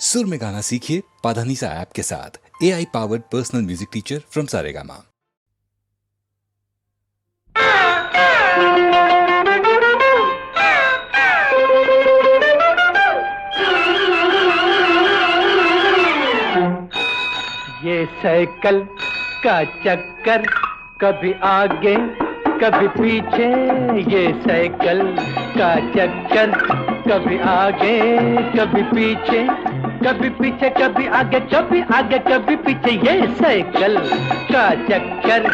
सुर में गाना सीखिए पाधानीसा ऐप के साथ। AI powered personal music teacher from Saregama. ये साइकिल का चक्कर कभी आगे कभी पीछे, ये साइकिल का चक्कर कभी आगे कभी पीछे, कभी पीछे कभी आगे कभी पीछे। ये साइकिल का चक्कर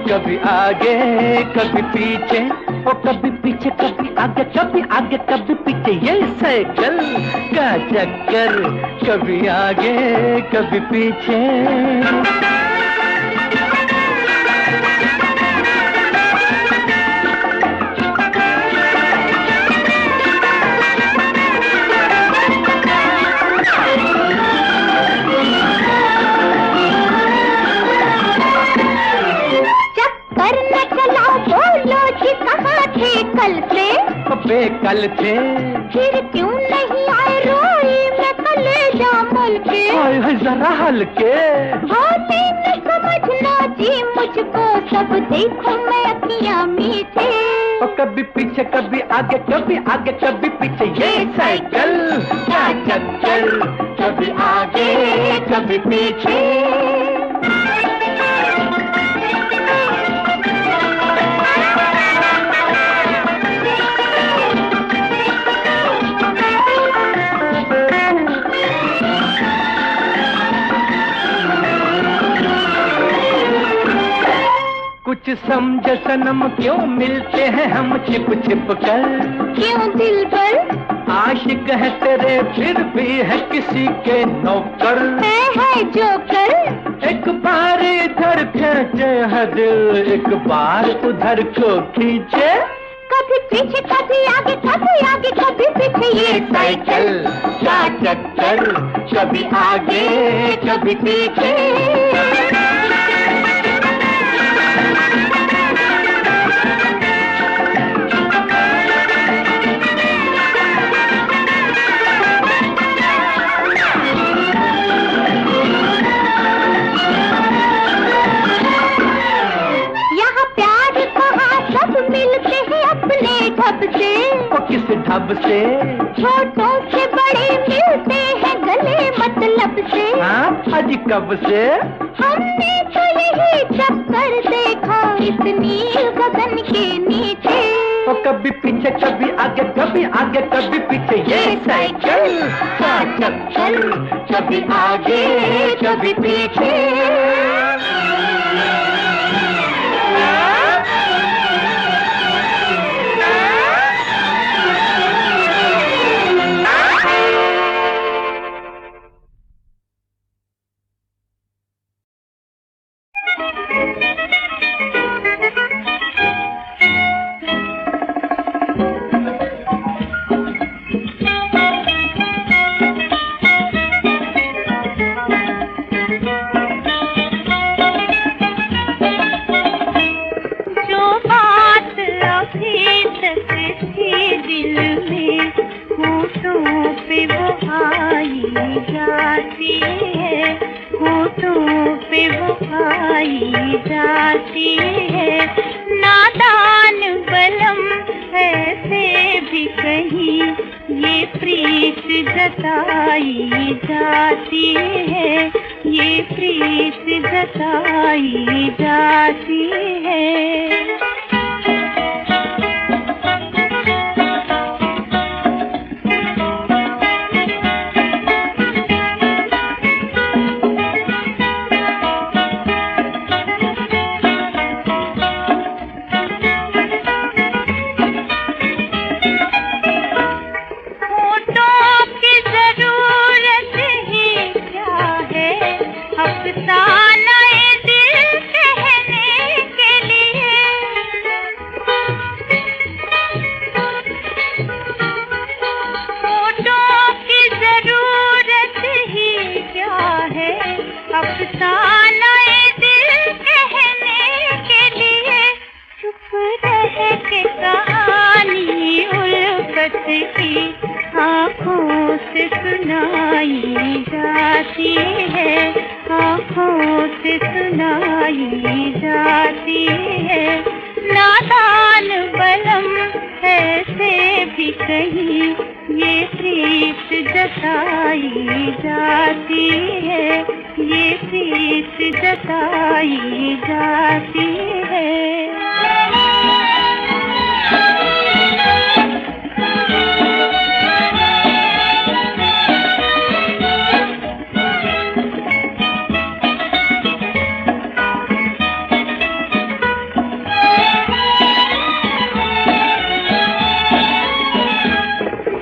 कभी आगे कभी पीछे, ओ कभी पीछे कभी आगे कभी पीछे। ये साइकिल का चक्कर कभी आगे कभी पीछे। कल से बेकल थे, फिर क्यों नहीं आए रोई में कलेजा मल के। आए जरा हल्के होते न समझना जी मुझको, सब देखो मैं अखियां मीठे। और कभी पीछे कभी आगे कभी पीछे। ये साइकिल का चक्कर कभी आगे कभी पीछे। कुछ समझ सनम क्यों मिलते हैं हम छिप छिप कर। क्यों दिल भर आशिक है तेरे फिर भी है किसी के नौकर। है जोकर, एक बार इधर खींचे है दिल, एक बार उधर को खींचे। कभी पीछे कभी आगे कभी पीछे। ये साइकिल का चक्कर कभी आगे कभी पीछे। ढब से, ओ किस ढब से? छोटों से बड़े मिलते हैं गले मतलब से। हाँ अज कब से? हमने तो यही चक्कर देखा इस नील गगन के नीचे। ओ कभी पीछे कभी आगे कभी पीछे। ये साइकिल का चक्कर कभी आगे कभी पीछे। नादान बलम ऐसे भी कहीं ये प्रीत जताई जाती है, ये प्रीत जताई जाती है। की आँखों से सुनाई गाई जाती है, आँखों से सुनाई जाती है। नादान बलम ऐसे भी कहीं ये प्रीत जताई जाती है, ये प्रीत जताई जाती है।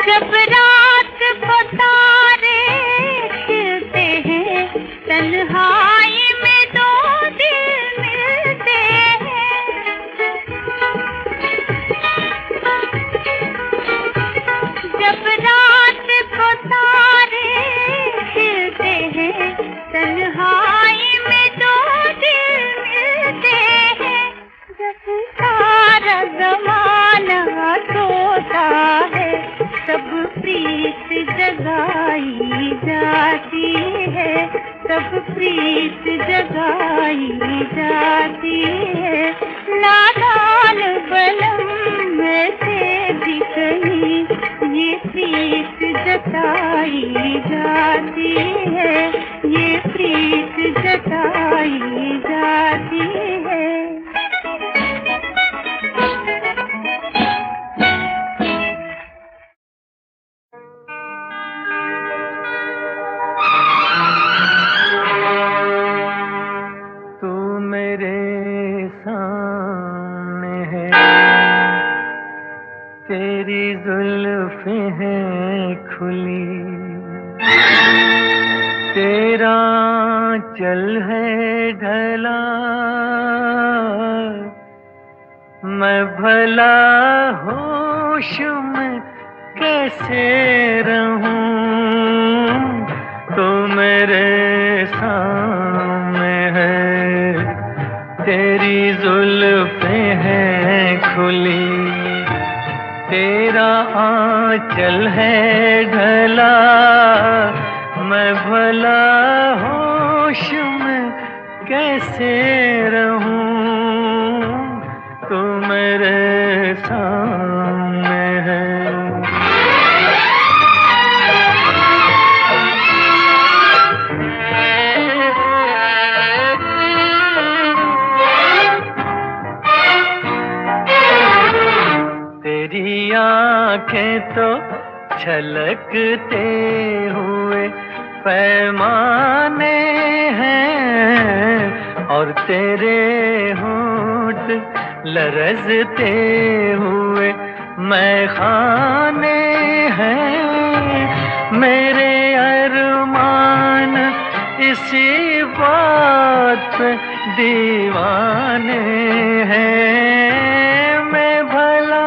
जब रात को तारे खिलते हैं, तन्हाई में दो दिल मिलते हैं। जब रात को तारे खिलते हैं, तन्हाई में दो दिल मिलते हैं। जब सारा ज़माना सोता है, सब प्रीत जगाई जाती है, सब प्रीत जगाई जाती है। नादान बलम में से भी कहीं ये प्रीत जताई जाती है, ये प्रीत जताई जाती है। तेरी जुल्फ़ें हैं खुली, तेरा चल है ढला, मैं भला होश में कैसे रहूं, तो मेरे सामने है। तेरी जुल्फ़ें हैं खुली, तेरा आंचल है ढला, मैं भला होश में कैसे रहूं, तू मेरे सामने है। तेरी आँखें तो छलकते हुए पैमाने हैं, और तेरे होंठ लरजते हुए मैखाने हैं। मेरे अरमान इसी बात पे दीवाने हैं। मैं भला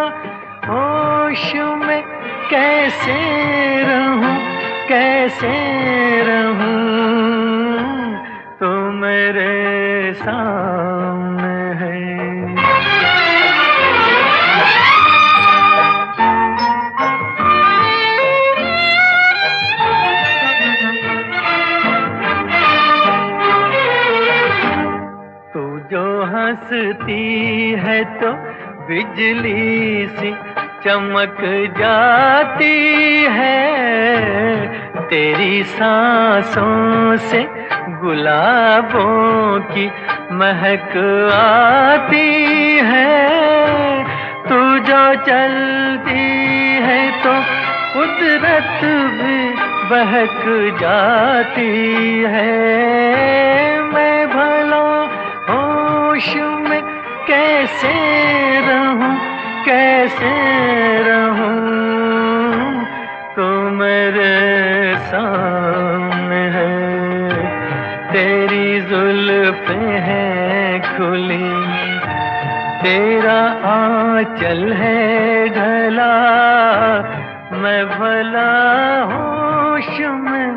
होश में कैसे रहूं, कैसे रहूं, तो मेरे सामने है। तू जो हंसती है तो बिजली सी चमक जाती है, तेरी सांसों से गुलाबों की महक आती है। तू जो चलती है तो कुदरत भी बहक जाती है। मैं भला होश में कैसे रहूं, कैसे रहूं, तो मेरे सामने है। तेरी जुल्फ़ें हैं खुली, तेरा आंचल है ढला, मैं भला होश में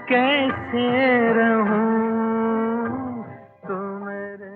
कैसे रहूं, तो मेरे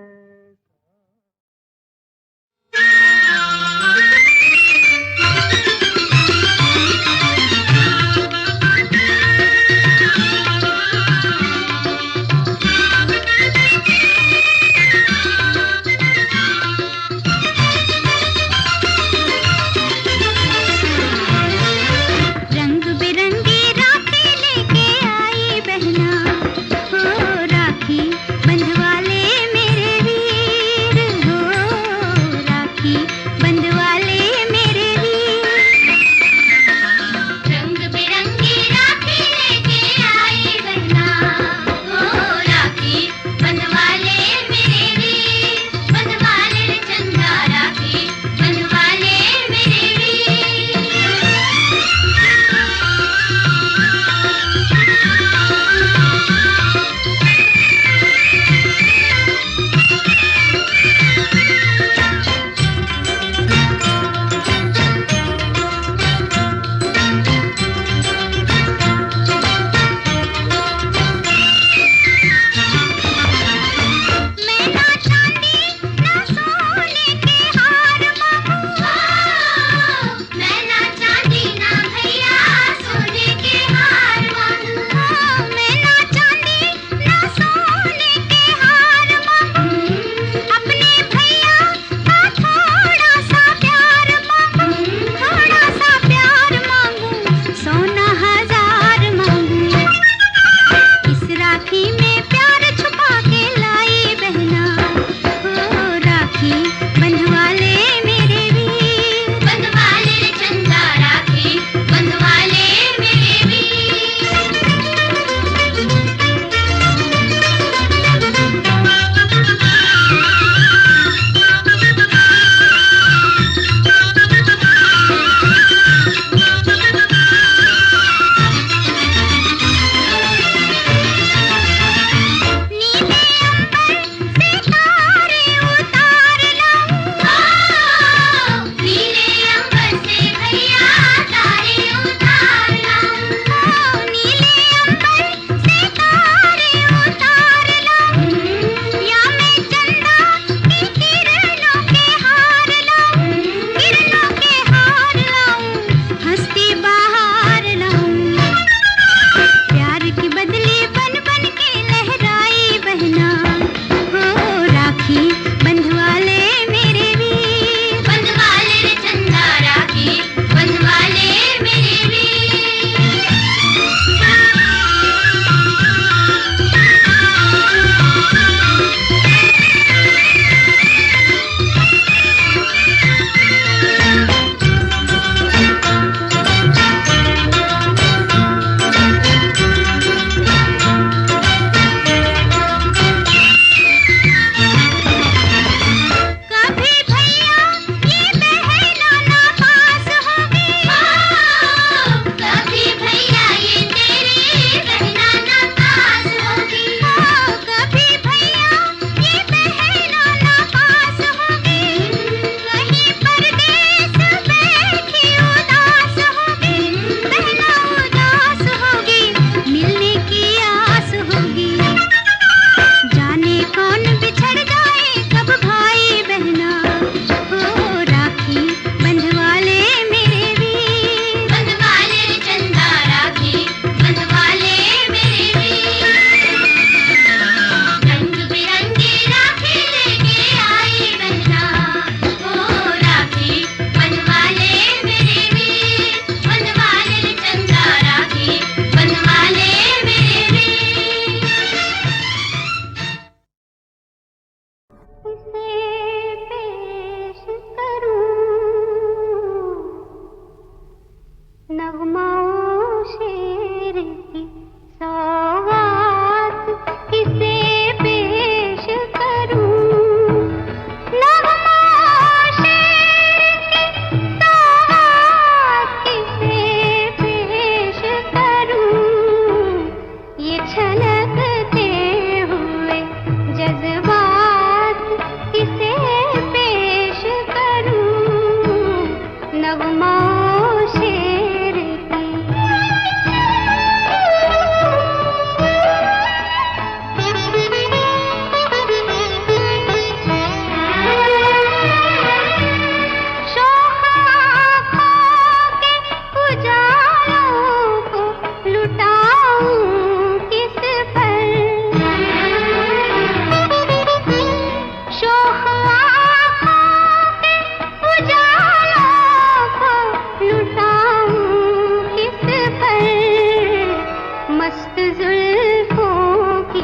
मस्त जुल्फों की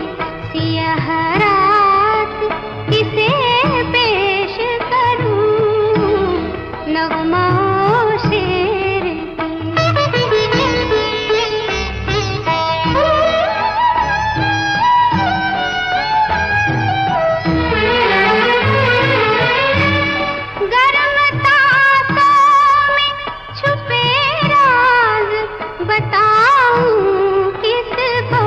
सियाह रात किसे पेश करूं नगमाओं शेर गरम तासों में छुपे राज बताऊं किसको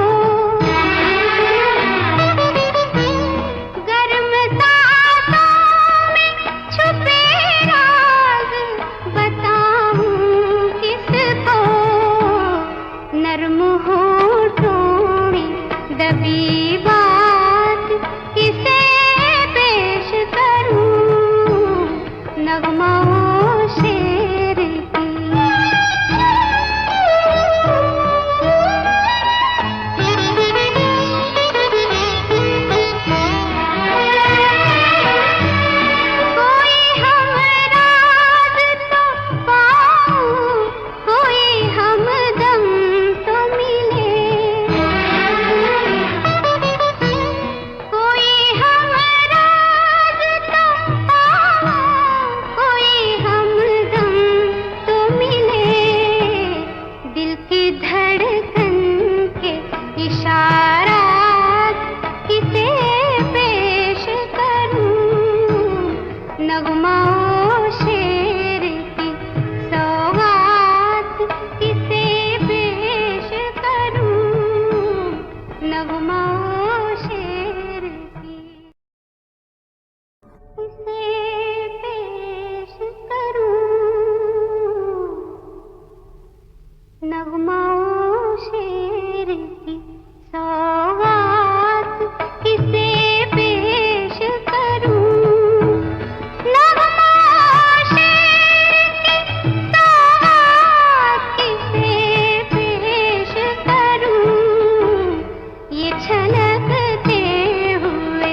गरम तासों में छुपे राज बताऊं किसको नर्म होठों में दबी बात किसे पेश करूं नगमाओं शेर की कोई हमराज तो पाऊं कोई हमदम तो मिले कोई हमराज तो पाऊं कोई हमदम तो मिले दिल की धड़कन के इशारात किसे पेश करूं नगमाओं शेर की सौगात किसे पेश करूं नगमाओं शेर की किसे पेश करूं नगमाओं शेर की सौगात किसे पेश करूं नगमाओं शेर की सौगात किसे पेश करूं ये छलकते हुए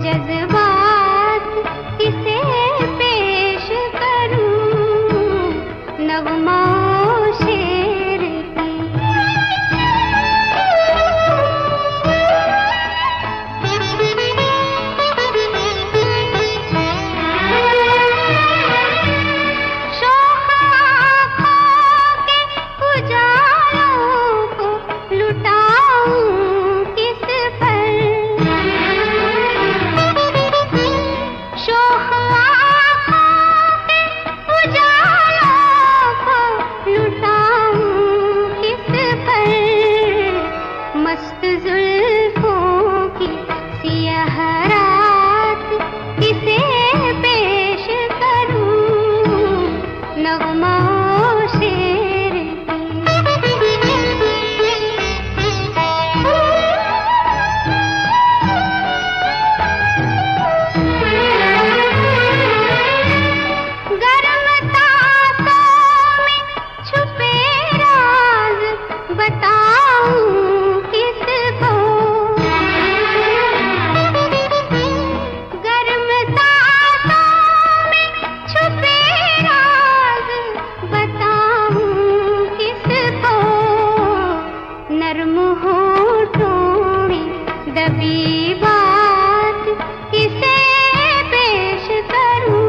जज्बात किसे पेश करूं नगमाओं शेर की शोख आँखों के उजालों को लुटाऊं किस पर शोख आँखों के उजालों को लुटाऊं किस पर मस्त जुल्फों की सियाह रात किसे पेश करूं नगमाओं शेर गरम तासों में छुपे राज बताऊं किसको गरम तासों में छुपे राज बताऊं किसको नर्म होठों में दबी बात किसे पेश करूं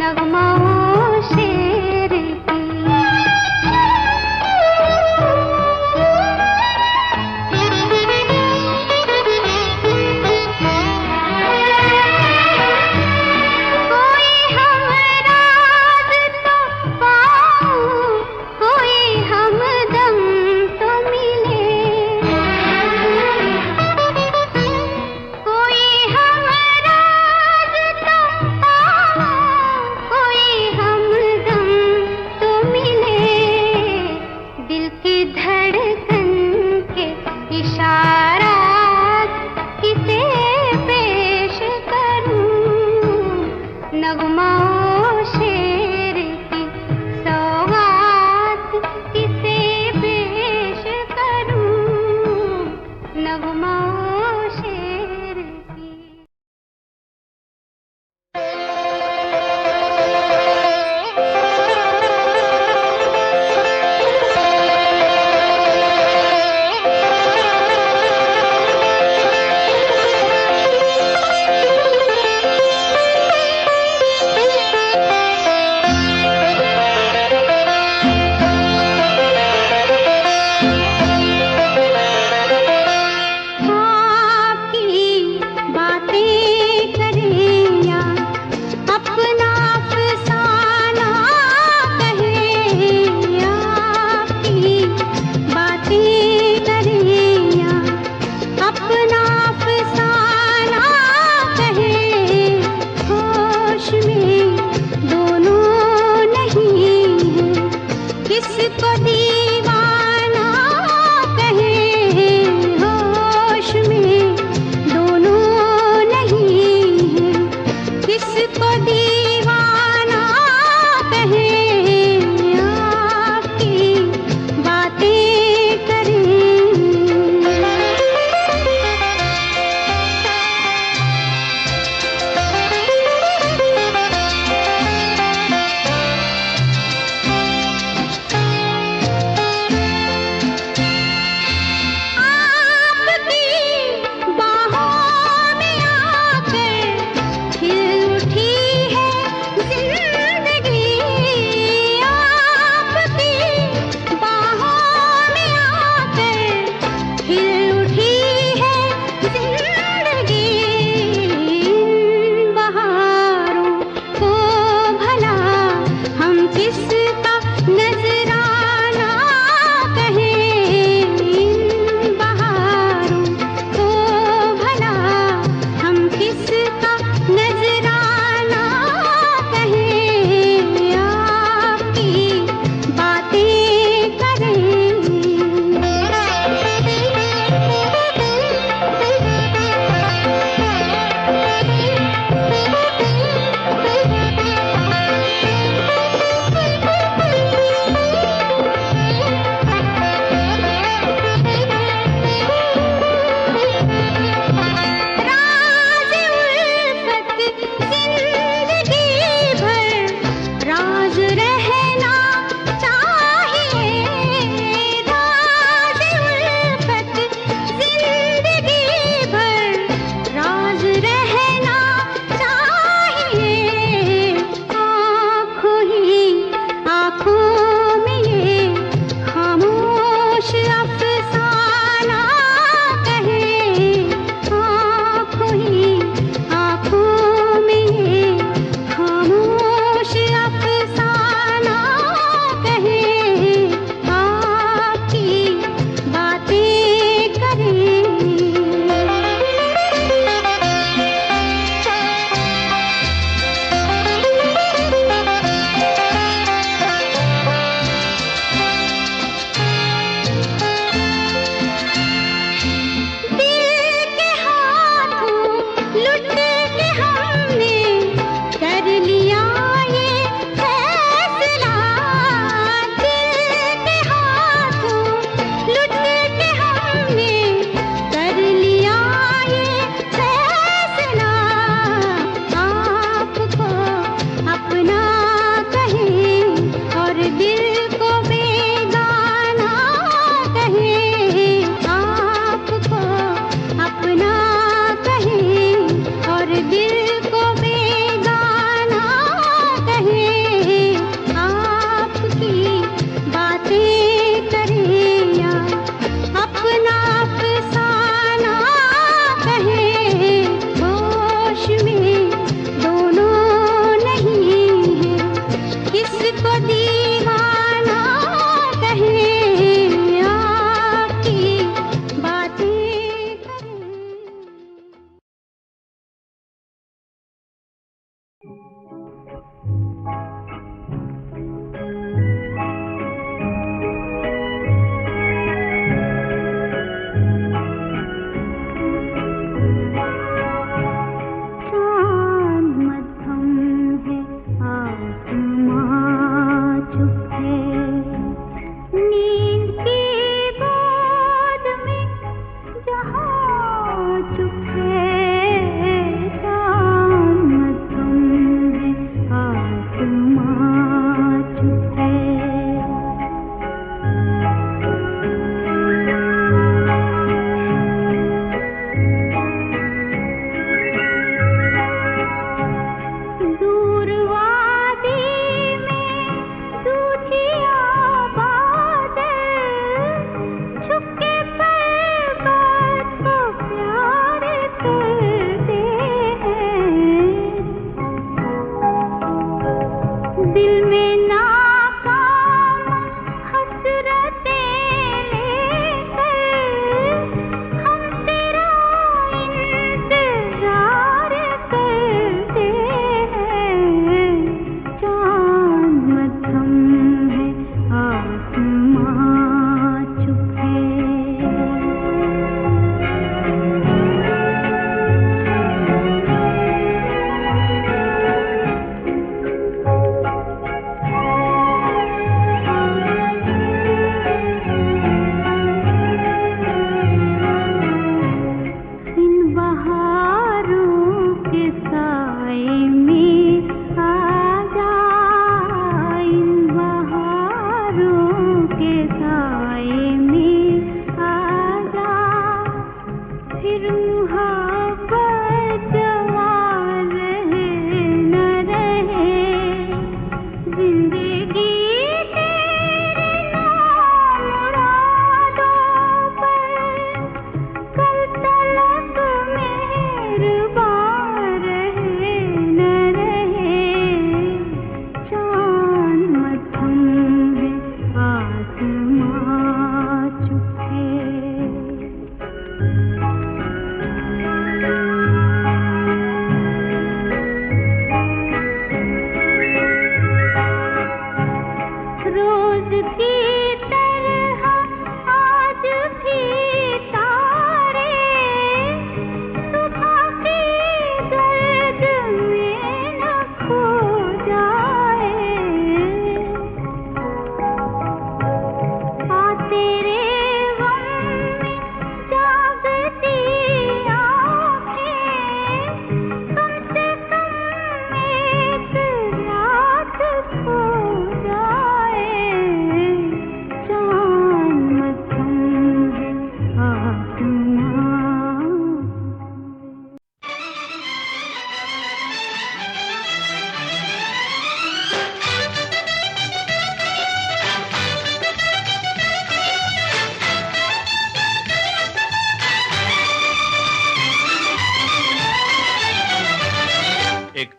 नगमाओं शेर की कोई हमराज तो पाऊं कोई हमदम तो मिले कोई हमराज तो पाऊं कोई हमदम तो मिले दिल की धड़कन के इशारात किसे पेश करूं नगमाओं शेर की सौगात किसे पेश करूं नगमाओं शेर की।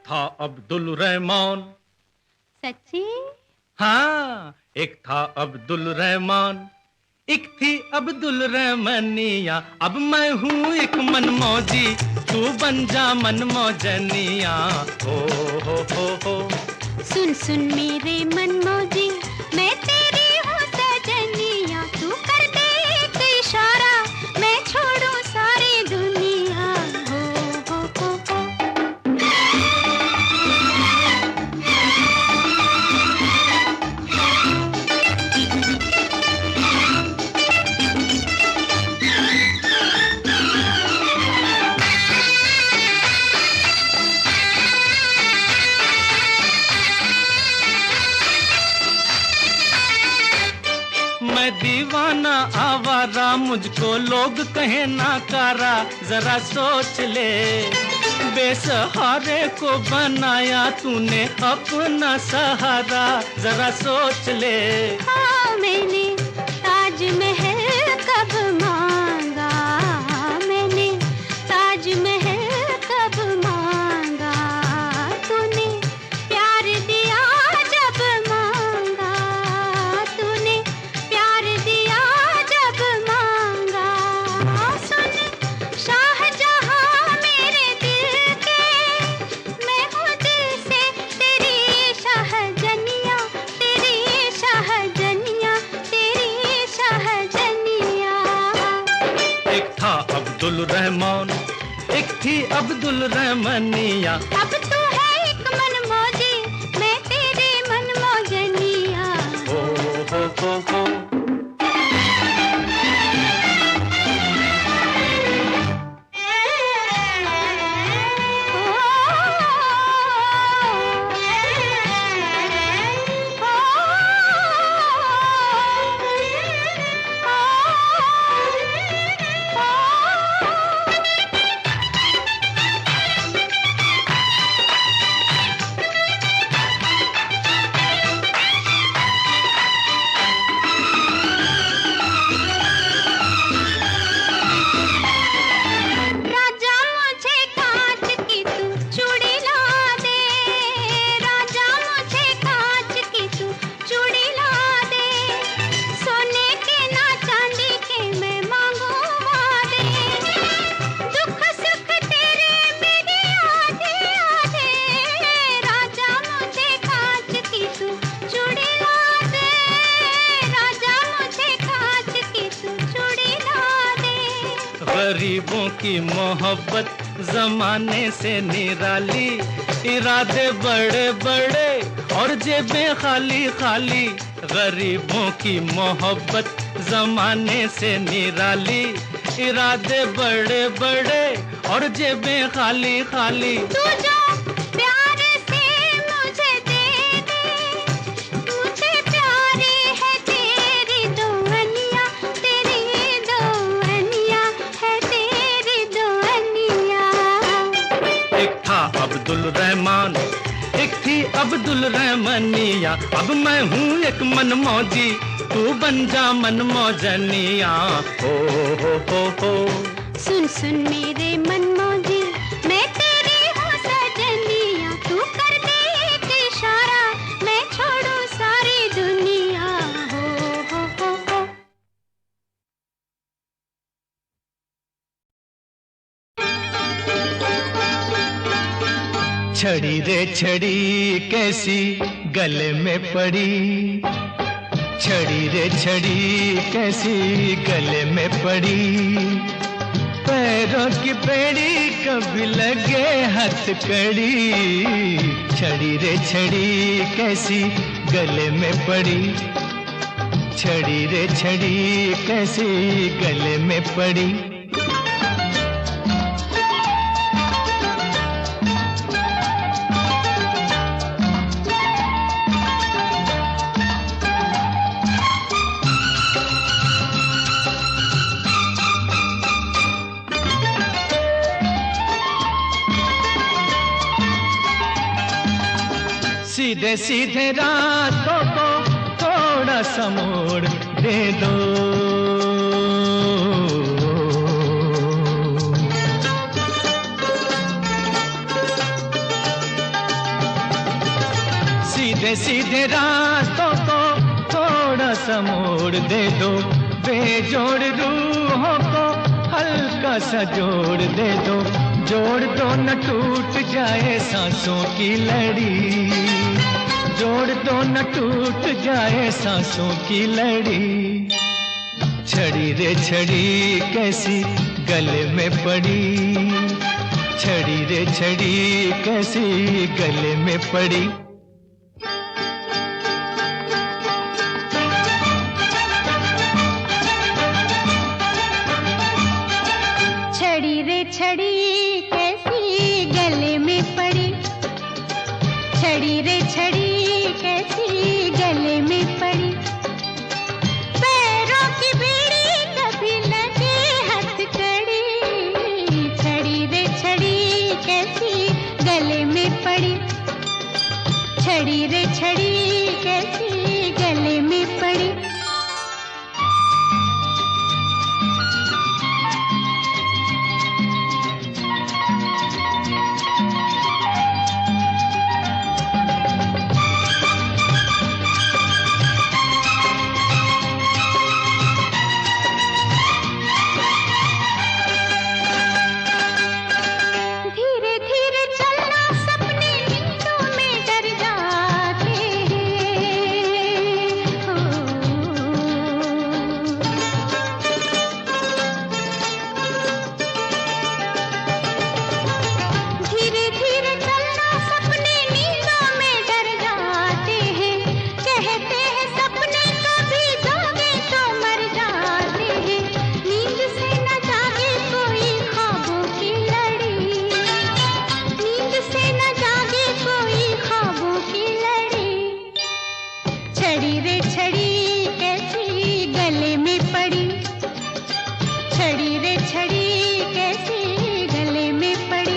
था अब्दुल रहमान। सच्ची? हाँ, एक था अब्दुल रहमान, एक थी अब्दुल रहमानिया। अब मैं हूँ एक मनमौजी, तू बन जा मनमौजनिया। हो। सुन सुन मेरे मनमौजी, मैं तेरी हूँ सजनिया। तू कर दे एक इशारा, मैं छोड़ूं सारी दुनिया। हो। मैं दीवाना आवारा, मुझको लोग कहे नाकारा। जरा सोच ले, बेसहारे को बनाया तूने अपना सहारा। जरा सोच ले। हाँ, मैंने ताजमहल कब मांगा, मैंने ताजमहल कब मांगा। तूने प्यार दिया जब मांगा, तूने प्यार दिया जब मांगा। सुन शाहजहां मेरे दिल के, मैं हूँ दिल से तेरी शाहजनिया, तेरी शाहजनिया, तेरी शाहजनिया। एक था अब्दुल रहमान, एक थी अब्दुल रहमानिया। अब तू है एक मनमौजी, मैं तेरी मनमौजनिया। हो। राजा मुझे कांच की तू चूड़ी ला दे, राजा मुझे कांच की तू चूड़ी ला दे। सोने के ना चांदी के मैं मांगू वादे, दुख सुख तेरे मेरे आधे आधे। राजा मुझे कांच की तू चूड़ी ला दे, राजा मुझे कांच की तू चूड़ी ला दे। गरीबों की मोहब्बत जमाने से निराली, इरादे बड़े बड़े और जेबें खाली खाली। गरीबों की मोहब्बत जमाने से निराली, इरादे बड़े बड़े और जेबें खाली खाली। तू जो प्यार से मुझे दे दे, मुझे प्यारी है तेरी दो अनिया, तेरी दो अनिया है तेरी दो अनिया। एक था अब्दुल रहमान, एक थी अब्दुल रहमानिया। अब मैं हूँ एक मनमौजी, तू बन जा मनमौजनिया। हो। सुन सुन मेरे मनमौजी, मैं तेरी हूँ सजनिया। तू कर दे एक इशारा, मैं छोड़ूं सारी दुनिया। हो। छड़ी रे छड़ी कैसी गले में पड़ी, छड़ी रे छड़ी कैसी गले में पड़ी। पैरों की बेड़ी कभी लगे हथकड़ी, छड़ी रे छड़ी कैसी गले में पड़ी, छड़ी रे छड़ी कैसी गले में पड़ी। सीधे सीधे रातों को थोड़ा सा मोड़ दे दो, सीधे सीधे रास्तों को थोड़ा सा मोड़ दे दो, बेजोड़ रूहों को हल्का सा जोड़ दे दो, जोड़ दो न टूट जाए सांसों की लड़ी, जोड़ दो न टूट जाए सांसों की लड़ी। छड़ी रे छड़ी कैसी गले में पड़ी, छड़ी रे छड़ी कैसी गले में पड़ी। छड़ी रे छड़ी कैसी गले में पड़ी, छड़ी रे छड़ी कैसी गले में पड़ी। पैरों की बीड़ी कभी लगे हथकड़ी, छड़ी रे छड़ी कैसी गले में पड़ी, छड़ी रे छड़ी कैसी गले में पड़ी। छड़ी रे छड़ी कैसी गले में पड़ी, छड़ी रे छड़ी कैसी गले में पड़ी।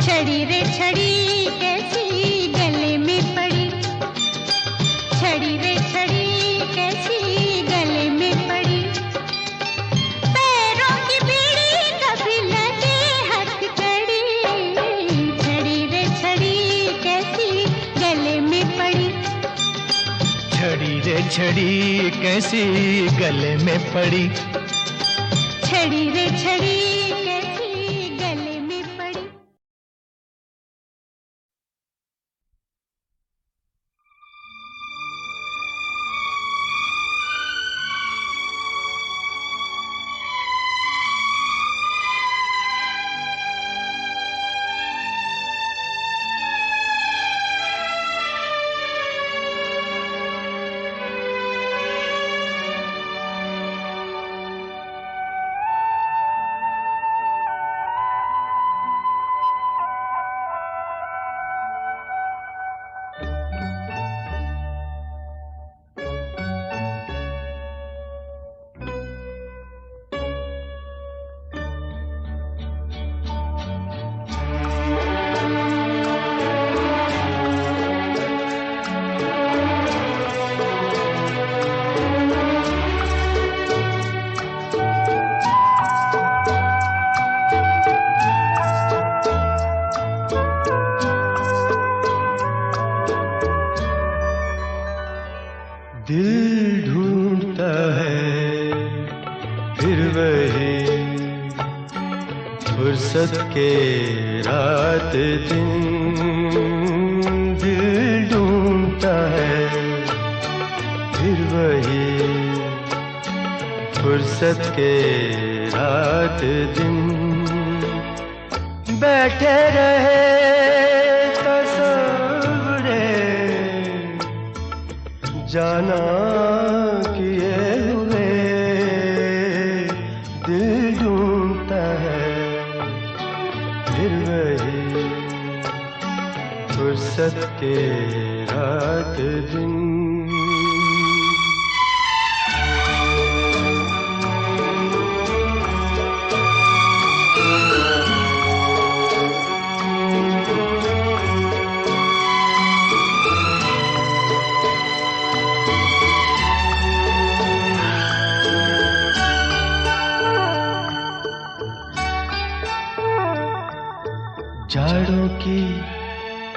छड़ी रे छड़ी कैसी गले में पड़ी, छड़ी रे छड़ी कैसी गले में पड़ी। पैरों की बीड़ी कभी लगे हथकड़ी, छड़ी रे छड़ी कैसी गले में पड़ी, छड़ी रे छड़ी कैसी गले में पड़ी। छड़ी रे छड़ी कैसी गले में पड़ी। दिल ढूंढता है फिर वही फुर्सत के रात दिन, फुर्सत के रात दिन बैठे रहे तस्वुरे जाना किए हुए दिल ढूंढता है फिर वही फुर्सत के रात दिन। जाड़ों की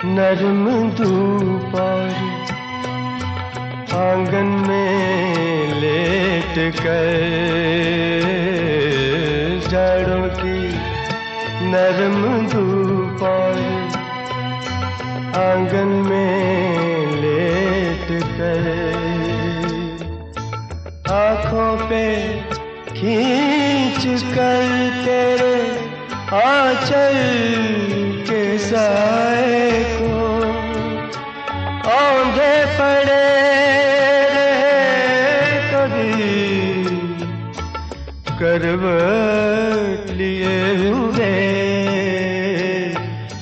नरम धूप और आंगन में लेट कर, जाड़ों की नरम धूप और आंगन में लेट कर आँखों पे खींच कर तेरे आंचल के साए को औंधे पड़े रहे कभी करवट लिए हुए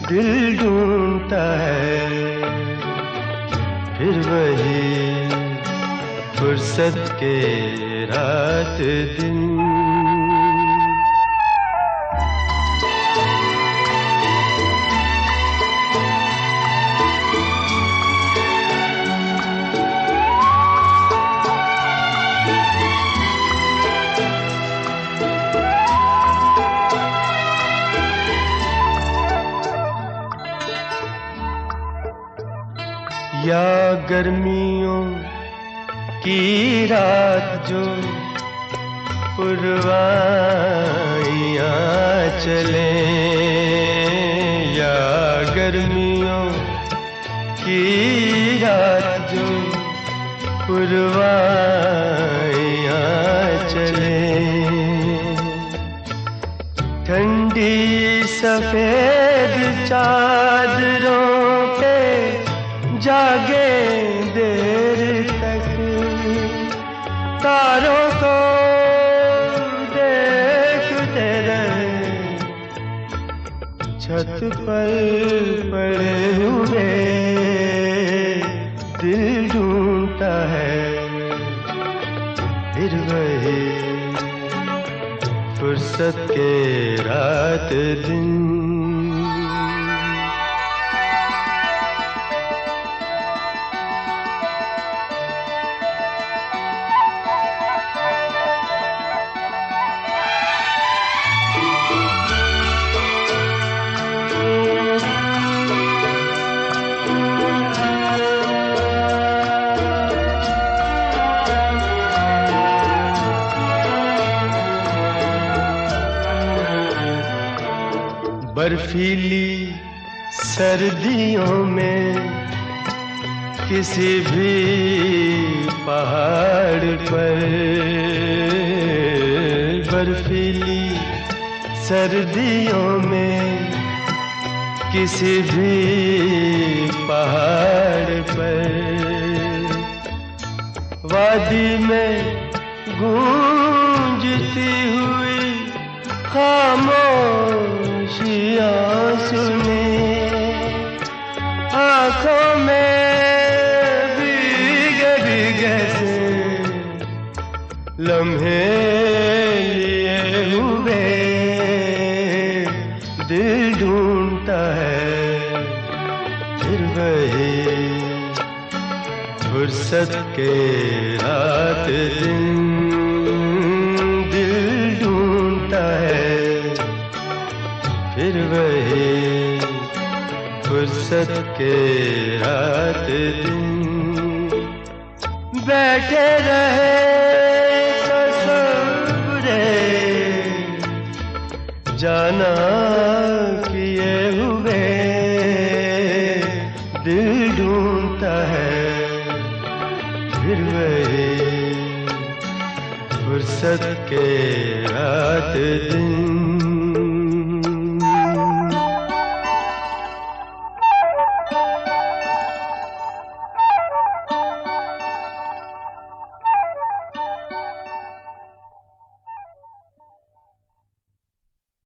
दिल ढूंढता है फिर वही फुर्सत के रात दिन। या गर्मियों की रात जो पुरवाइयाँ चले, या गर्मियों की रात जो पुरवाइयाँ चले, ठंडी सफेद चादरों पे जागे देर तक, तारों को देखते रहे छत पर पड़े हुए दिल ढूंढता है फिर वही फुर्सत के रात दिन। बर्फीली सर्दियों में किसी भी पहाड़ पर, बर्फीली सर्दियों में किसी भी पहाड़ पर, वादी में गूंजती हुई खामोशियाँ सुने, आँखों में भीगे भीगे से लम्हे लिए हुए दिल ढूंढता है फिर वही फुर्सत के रात दिन, दिल ढूंढता है फिर वही फुर्सत के रात दिन, बैठे रहे तस्वुरे जाना किए हुए दिल ढूंढता है फिर वही फुर्सत फुर्सत के रात दिन